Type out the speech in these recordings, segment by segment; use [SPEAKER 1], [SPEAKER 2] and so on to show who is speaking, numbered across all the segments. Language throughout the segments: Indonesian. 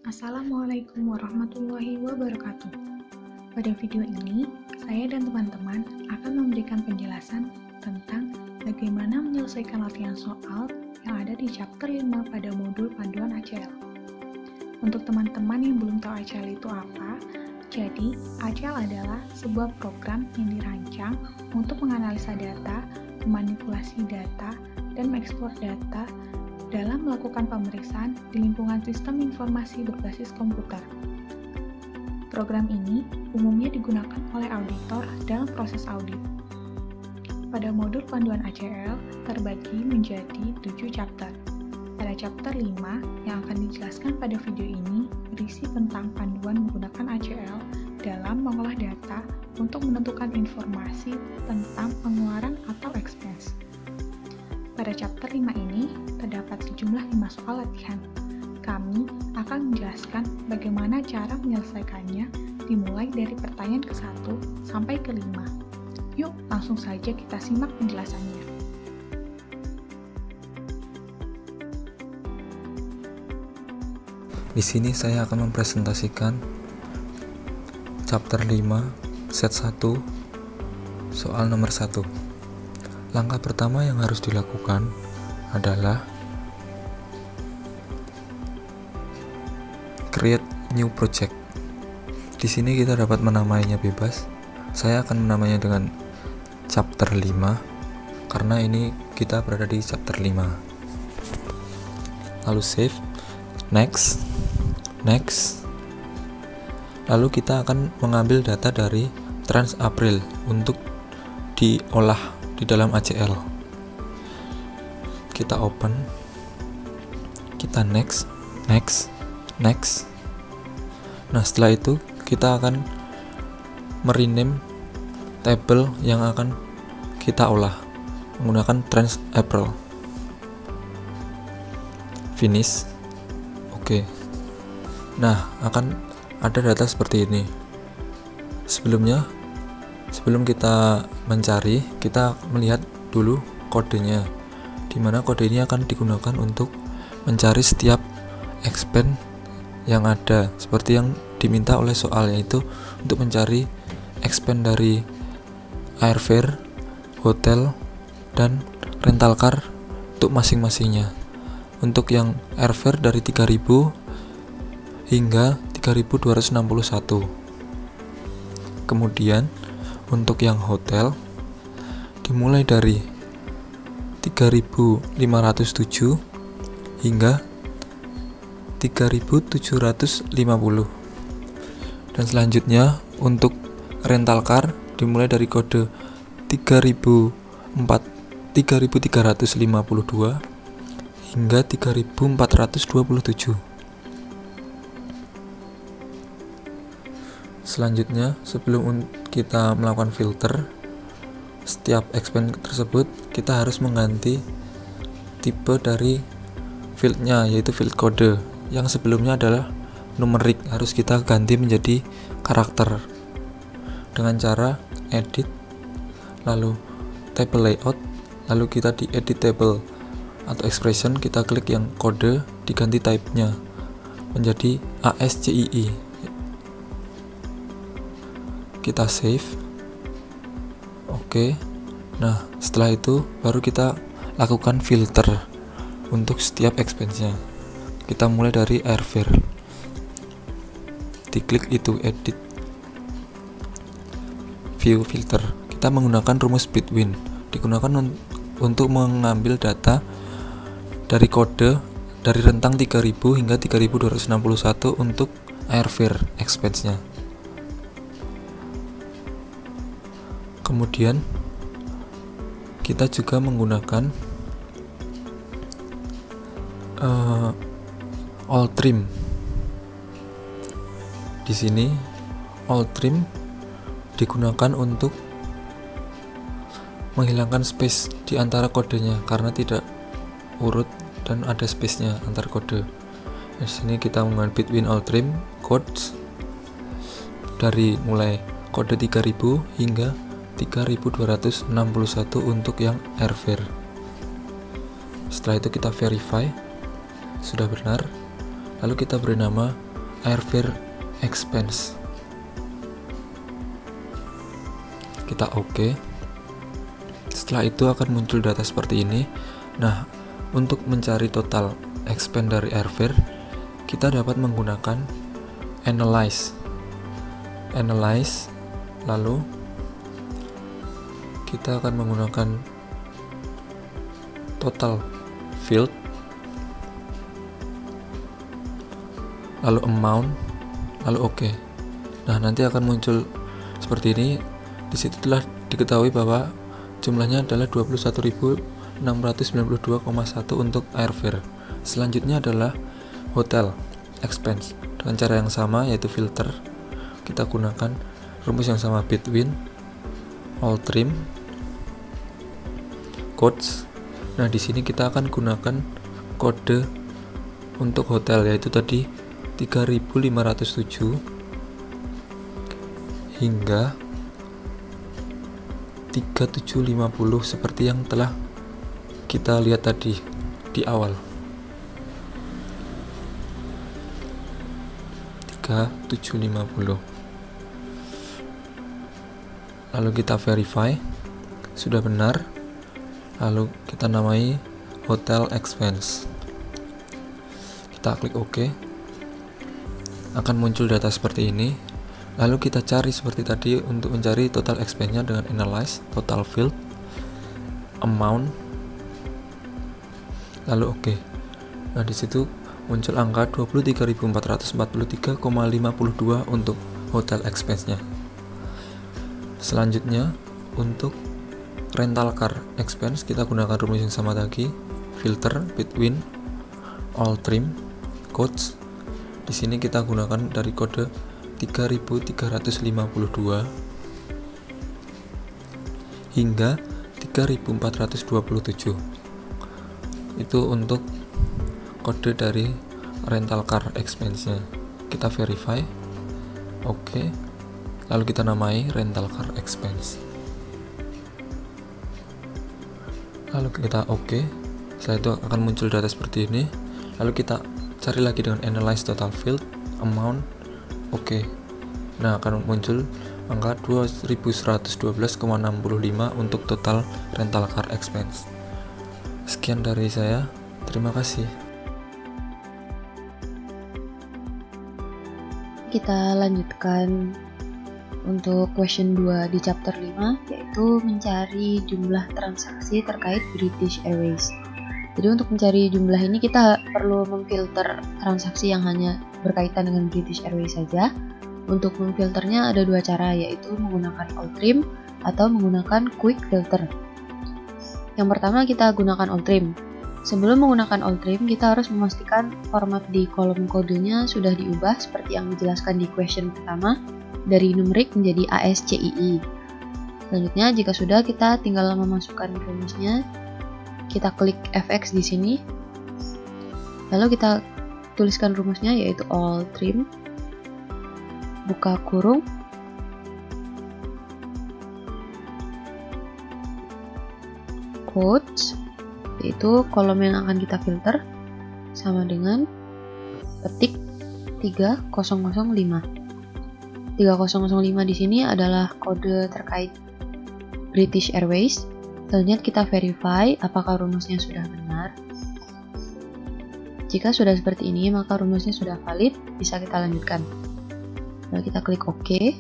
[SPEAKER 1] Assalamualaikum warahmatullahi wabarakatuh. Pada video ini, saya dan teman-teman akan memberikan penjelasan tentang bagaimana menyelesaikan latihan soal yang ada di chapter 5 pada modul panduan ACL. Untuk teman-teman yang belum tahu ACL itu apa, jadi ACL adalah sebuah program yang dirancang untuk menganalisa data, memanipulasi data, dan mengeksplor data dalam melakukan pemeriksaan di lingkungan sistem informasi berbasis komputer. Program ini umumnya digunakan oleh auditor dalam proses audit. Pada modul panduan ACL terbagi menjadi 7 chapter. Pada chapter 5 yang akan dijelaskan pada video ini berisi tentang panduan menggunakan ACL dalam mengolah data untuk menentukan informasi tentang pengeluaran atau expense. Pada chapter 5 ini, terdapat sejumlah 5 soal latihan. Kami akan menjelaskan bagaimana cara menyelesaikannya dimulai dari pertanyaan ke-1 sampai ke-5. Yuk, langsung saja kita simak penjelasannya.
[SPEAKER 2] Di sini saya akan mempresentasikan chapter 5, set 1, soal nomor 1. Langkah pertama yang harus dilakukan adalah create new project. Di sini kita dapat menamainya bebas. Saya akan menamainya dengan chapter 5 karena ini kita berada di chapter 5. Lalu save, next. Lalu kita akan mengambil data dari Trans April untuk diolah di dalam ACL. Kita open, kita next. Nah, setelah itu kita akan merename table yang akan kita olah menggunakan Trans April. Finish. Oke. Nah, akan ada data seperti ini. Sebelum kita mencari, kita melihat dulu kodenya, di mana kode ini akan digunakan untuk mencari setiap expense yang ada, seperti yang diminta oleh soal, yaitu untuk mencari expense dari airfare, hotel, dan rental car untuk masing-masingnya. Untuk yang airfare dari 3.000 hingga 3.261. Kemudian untuk yang hotel dimulai dari 3.507 hingga 3.750. Dan selanjutnya untuk rental car dimulai dari kode 3.352 hingga 3.427. Selanjutnya, sebelum kita melakukan filter setiap expense tersebut, kita harus mengganti tipe dari fieldnya, yaitu field kode. Yang sebelumnya adalah numerik, harus kita ganti menjadi karakter dengan cara edit, lalu table layout, lalu kita di edit table atau expression, kita klik yang kode, diganti type-nya menjadi ASCII. Kita save. Oke. Nah, setelah itu baru kita lakukan filter untuk setiap expense-nya. Kita mulai dari airfare. Diklik itu edit view filter. Kita menggunakan rumus between. Digunakan untuk mengambil data dari kode dari rentang 3.000 hingga 3.261 untuk airfare expense-nya. Kemudian kita juga menggunakan all trim. Di sini all trim digunakan untuk menghilangkan space di antara kodenya karena tidak urut dan ada space-nya antar kode. Di sini kita menggunakan between all trim codes dari mulai kode 3000 hingga 3.261 untuk yang airfare. Setelah itu kita verify sudah benar, lalu kita beri nama airfare expense. Kita oke. Setelah itu akan muncul data seperti ini. Nah, untuk mencari total expense dari airfare, kita dapat menggunakan analyze, lalu kita akan menggunakan total field, lalu amount, lalu oke. Nah, nanti akan muncul seperti ini. Di situ telah diketahui bahwa jumlahnya adalah 21.692,1 untuk airfare. Selanjutnya adalah hotel expense. Dengan cara yang sama, yaitu filter, kita gunakan rumus yang sama, between all trim codes. Nah, di sini kita akan gunakan kode untuk hotel, yaitu tadi 3.507 hingga 3750 seperti yang telah kita lihat tadi di awal. 3750. Lalu kita verify sudah benar. Lalu kita namai hotel expense. Kita klik OK. Akan muncul data seperti ini. Lalu kita cari seperti tadi untuk mencari total expense-nya dengan analyze, total field, amount, lalu oke. Nah, di situ muncul angka 23.443,52 untuk hotel expense-nya. Selanjutnya untuk rental car expense, kita gunakan rumus yang sama lagi, filter between all trim codes. Di sini kita gunakan dari kode 3.352 hingga 3.427. Itu untuk kode dari rental car expense-nya. Kita verify oke. Lalu kita namai rental car expense. Lalu kita oke. Setelah itu akan muncul data seperti ini. Lalu kita cari lagi dengan analyze total field, amount, oke. Nah, akan muncul angka 2112,65 untuk total rental car expense. Sekian dari saya. Terima kasih.
[SPEAKER 3] Kita lanjutkan untuk question 2 di chapter 5, yaitu mencari jumlah transaksi terkait British Airways. Jadi untuk mencari jumlah ini kita perlu memfilter transaksi yang hanya berkaitan dengan British Airways saja. Untuk memfilternya ada dua cara, yaitu menggunakan all trim atau menggunakan quick filter. Yang pertama kita gunakan all trim. Sebelum menggunakan all trim, kita harus memastikan format di kolom kodenya sudah diubah seperti yang dijelaskan di question pertama, dari numerik menjadi ASCII. Selanjutnya, jika sudah, kita tinggal memasukkan rumusnya. Kita klik FX di sini, lalu kita tuliskan rumusnya, yaitu all trim, buka kurung, quotes, yaitu kolom yang akan kita filter, sama dengan ketik 3005. 3005 di sini adalah kode terkait British Airways. Selanjutnya kita verify apakah rumusnya sudah benar. Jika sudah seperti ini, maka rumusnya sudah valid, bisa kita lanjutkan. Lalu kita klik OK,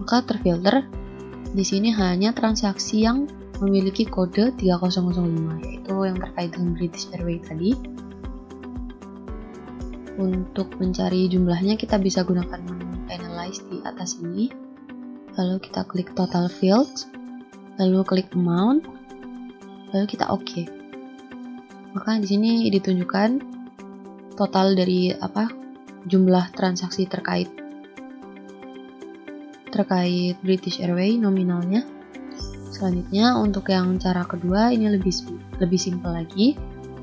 [SPEAKER 3] maka terfilter. Di sini hanya transaksi yang memiliki kode 3005, yaitu yang terkait dengan British Airways tadi. Untuk mencari jumlahnya, kita bisa gunakan menu Analyze di atas ini. Lalu kita klik Total Fields, lalu klik Amount, lalu kita OK. Maka di sini ditunjukkan total dari jumlah transaksi terkait British Airways nominalnya. Selanjutnya untuk yang cara kedua ini lebih simpel lagi.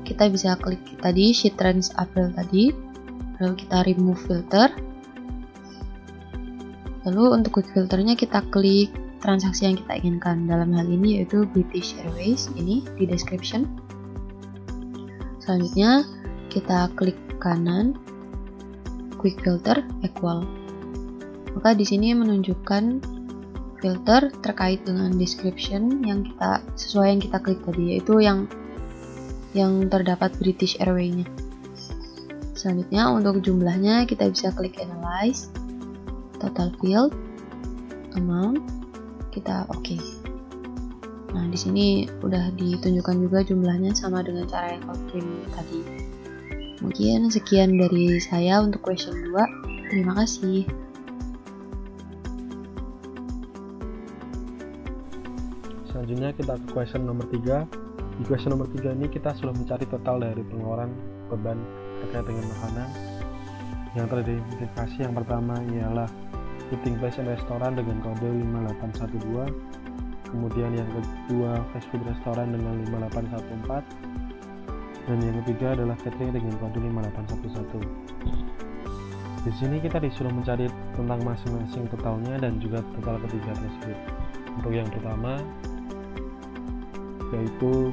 [SPEAKER 3] Kita bisa klik tadi sheet trends April tadi, lalu kita remove filter. Lalu untuk quick filternya kita klik transaksi yang kita inginkan. Dalam hal ini yaitu British Airways, ini di description. Selanjutnya kita klik kanan, quick filter equal. Maka di sini menunjukkan filter terkait dengan description yang kita klik tadi, yaitu yang terdapat British Airways-nya. Selanjutnya untuk jumlahnya kita bisa klik analyze, total field, amount, kita oke. Nah, di sini udah ditunjukkan juga jumlahnya sama dengan cara yang outstream tadi. Mungkin sekian dari saya untuk question 2. Terima kasih.
[SPEAKER 4] Selanjutnya kita ke question nomor 3. Di question nomor 3 ini kita sudah mencari total dari pengeluaran beban terkait dengan makanan. Yang teridentifikasi yang pertama ialah eating place and restoran dengan kode 5812. Kemudian yang kedua fast food restoran dengan 5814. Dan yang ketiga adalah catering dengan kode 5811. Di sini kita disuruh mencari tentang masing-masing totalnya dan juga total ketiga tersebut. Untuk yang pertama yaitu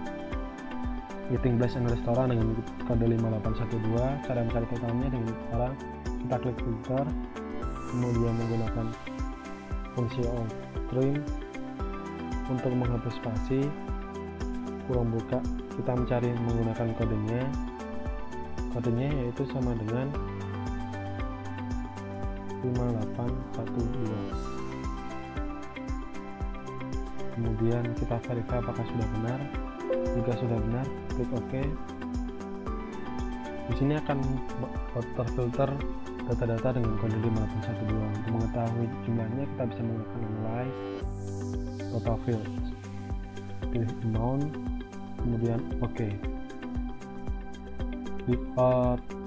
[SPEAKER 4] eating place and restoran dengan kode 5812. Cara mencari totalnya dengan cara kita klik filter, kemudian menggunakan fungsi outstream untuk menghapus spasi, kurung buka, kita mencari menggunakan kodenya yaitu sama dengan 5812. Kemudian kita verify apakah sudah benar. Jika sudah benar, klik OK. Di sini akan terfilter data-data dengan kode 5812. Untuk mengetahui jumlahnya, kita bisa menggunakan analyze, total field, pilih amount, kemudian OK.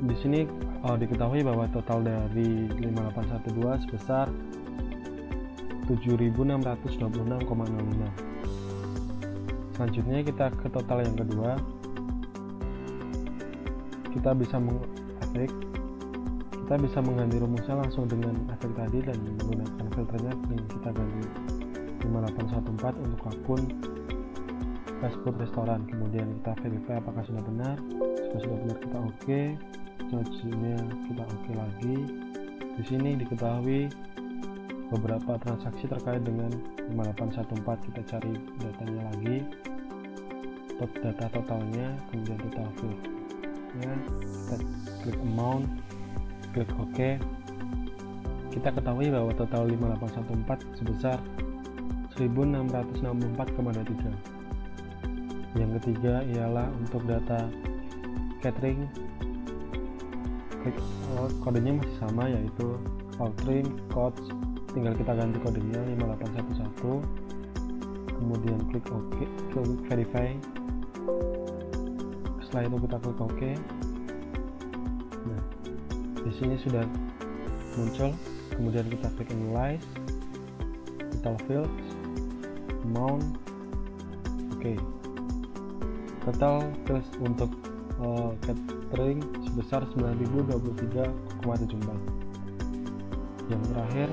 [SPEAKER 4] Di sini diketahui bahwa total dari 5812 sebesar 7.626,05. Selanjutnya kita ke total yang kedua. Kita bisa mengganti rumusnya langsung dengan efek tadi dan menggunakan filternya yang kita ganti 5814 untuk akun fast food restoran. Kemudian kita verify apakah sudah benar. Jika sudah benar kita oke. Selanjutnya kita oke lagi. Di sini diketahui beberapa transaksi terkait dengan 5814. Kita cari datanya lagi, data totalnya, kemudian total field ya, kita klik amount, klik OK. Kita ketahui bahwa total 5814 sebesar 1664,23. Yang ketiga ialah untuk data catering, klik kodenya masih sama yaitu outstream codes, tinggal kita ganti kodenya 5811. Kemudian klik OK, klik verify. Setelah itu kita klik OK. Nah, di sini sudah muncul. Kemudian kita klik analyze, total fields, amount, OK. Total fields untuk catering sebesar 9.023,74. Yang terakhir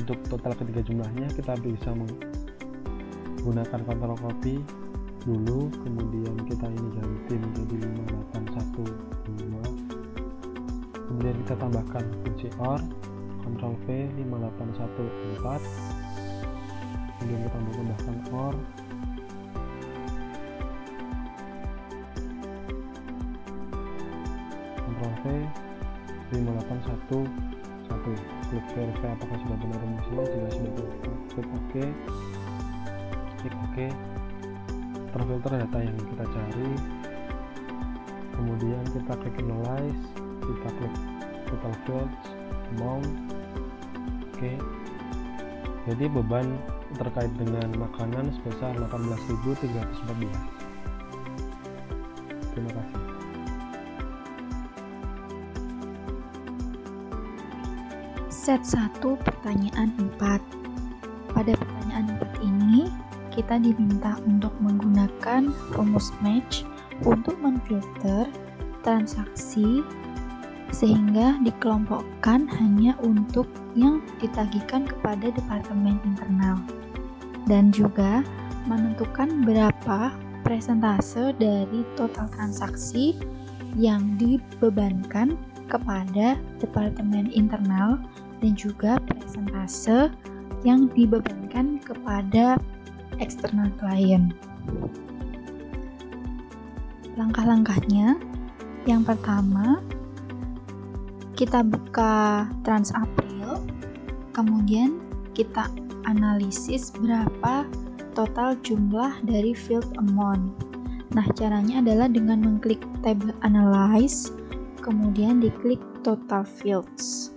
[SPEAKER 4] untuk total ketiga jumlahnya kita bisa menggunakan kontrol copy dulu, kemudian kita ini ganti menjadi 5812, kemudian kita tambahkan fungsi OR, Ctrl V 5814, kemudian kita tambahkan OR, Ctrl V 5811, klik verify apakah sudah benar rumusnya. Jika sudah benar, klik OK, klik OK. Terfilter data yang kita cari, kemudian kita klik analyze, kita klik total fields, amount, OK. Jadi beban terkait dengan makanan sebesar 18.314. Terima kasih.
[SPEAKER 1] Set 1 pertanyaan 4. Pada pertanyaan 4 ini kita diminta untuk menggunakan rumus match untuk menfilter transaksi sehingga dikelompokkan hanya untuk yang ditagihkan kepada departemen internal, dan juga menentukan berapa persentase dari total transaksi yang dibebankan kepada departemen internal dan juga presentase yang dibebankan kepada eksternal klien. Langkah-langkahnya, yang pertama, kita buka TransApril, kemudian kita analisis berapa total jumlah dari field amount. Nah, caranya adalah dengan mengklik tab Analyze, kemudian diklik Total Fields.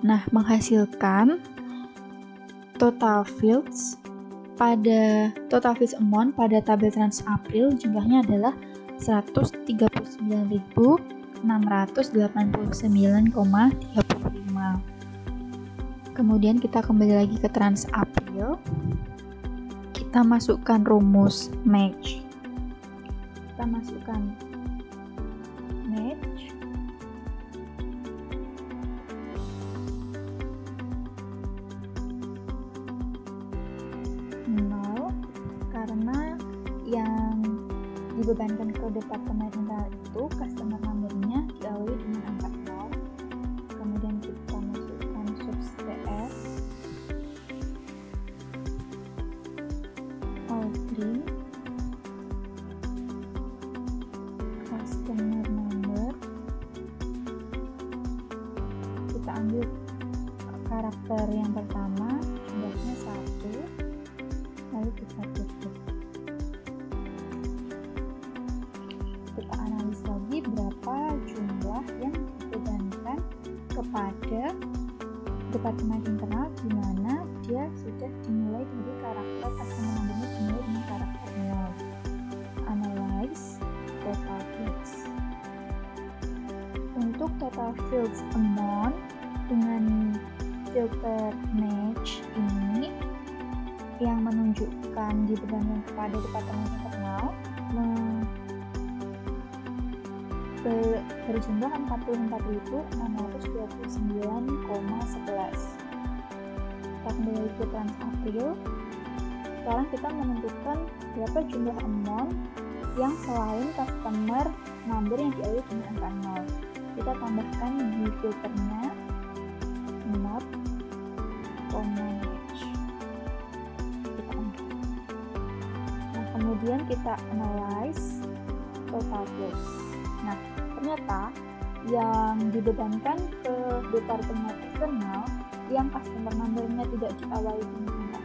[SPEAKER 1] Nah, menghasilkan total fields amount pada tabel TransApril jumlahnya adalah 139.689,35. Kemudian kita kembali lagi ke TransApril. Kita masukkan rumus match. Kita masukkan match. Karena yang dibebankan ke departemen internal itu customer number-nya diawali dengan angka 0. Kemudian kita masukkan sub CS all string customer number. Kita ambil karakter yang pertama, jumlahnya 1, lalu kita tutup. Kita analis lagi berapa jumlah yang dibebankan kepada departemen internal, di mana dia sudah dimulai dari karakter customer number-nya dimulai dengan karakter 0. Analyze total fields. Untuk total fields amount dengan filter match ini yang menunjukkan dibebankan kepada departemen internal berjumlah 44.629,11. Kita kembali ke TransApril. Sekarang kita menentukan berapa jumlah amount yang selain customer number yang diawali dengan angka 0. Kita tambahkan di filternya not match. Nah, kemudian kita analyze total fields. Nah, ternyata yang dibebankan ke departemen eksternal yang customer number-nya tidak diawali dengan angka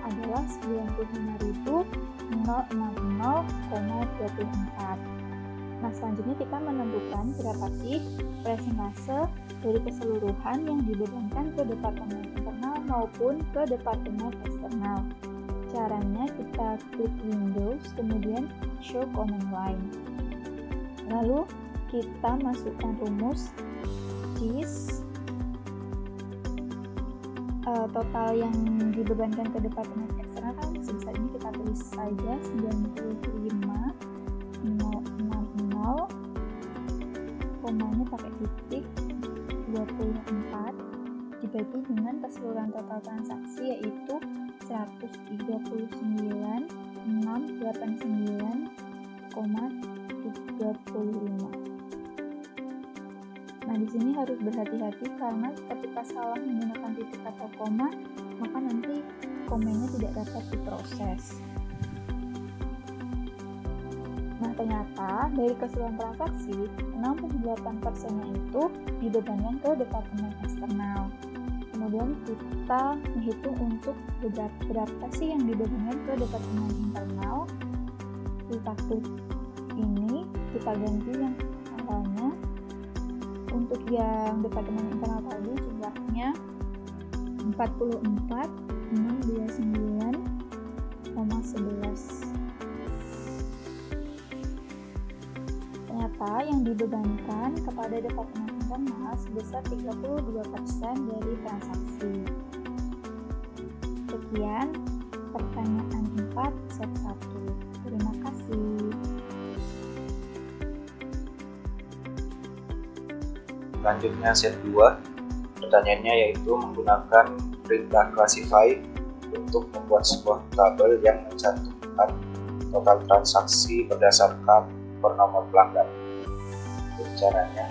[SPEAKER 1] 0 adalah 95.060,24. Nah, selanjutnya kita menentukan berapa sih persentase dari keseluruhan yang dibebankan ke departemen internal maupun ke departemen eksternal. Caranya kita klik Windows, kemudian Show Command Line. Lalu kita masukkan rumus this total yang dibebankan ke departemen eksternal kan sebesar ini, kita tulis saja 95.060, komanya pakai titik, 24 dibagi dengan keseluruhan total transaksi yaitu 139.689,35. Nah, di sini harus berhati-hati karena ketika salah menggunakan titik atau koma, maka nanti komanya tidak dapat diproses. Nah, ternyata dari keseluruhan transaksi, 68%-nya itu dibebankan ke departemen eksternal. Kemudian kita menghitung untuk berapa sih yang dibebankan ke departemen internal. Di tabel ini kita ganti yang awalnya. Untuk yang departemen internal tadi jumlahnya 44.629,11. Ternyata yang dibebankan kepada departemen internal sebesar 32% dari transaksi. Sekian pertanyaan 4 set 1. Terima kasih.
[SPEAKER 5] Selanjutnya set 2, pertanyaannya yaitu menggunakan perintah classify untuk membuat sebuah tabel yang mencantumkan total transaksi berdasarkan per nomor pelanggan. Untuk caranya,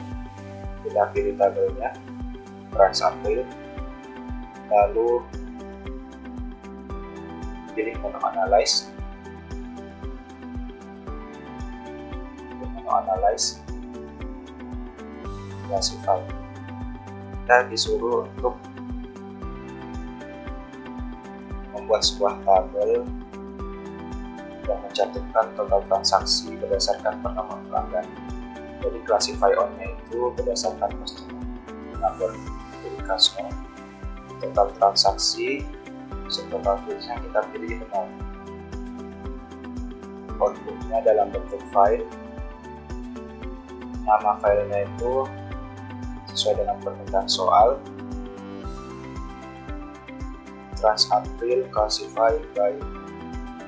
[SPEAKER 5] kita pilih tabelnya, Trans April, lalu pilih menu Analyze. Menu Analyze, Classify. Kita disuruh untuk membuat sebuah tabel yang mencantumkan total transaksi berdasarkan per nomor pelanggan. Jadi classify on-nya itu berdasarkan customer number, jadi customer, total transaksi, total fields-nya kita pilih 0. Output-nya dalam bentuk file, nama filenya itu sesuai dengan permintaan soal, Trans April classify by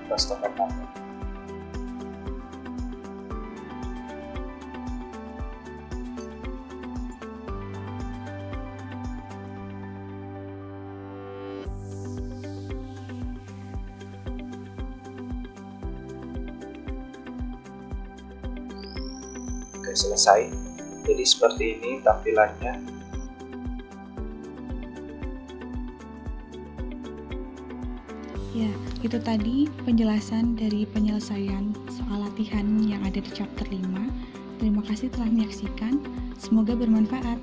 [SPEAKER 5] customer number. Oke, selesai. Jadi seperti ini tampilannya.
[SPEAKER 1] Ya, itu tadi penjelasan dari penyelesaian soal latihan yang ada di chapter 5. Terima kasih telah menyaksikan. Semoga bermanfaat.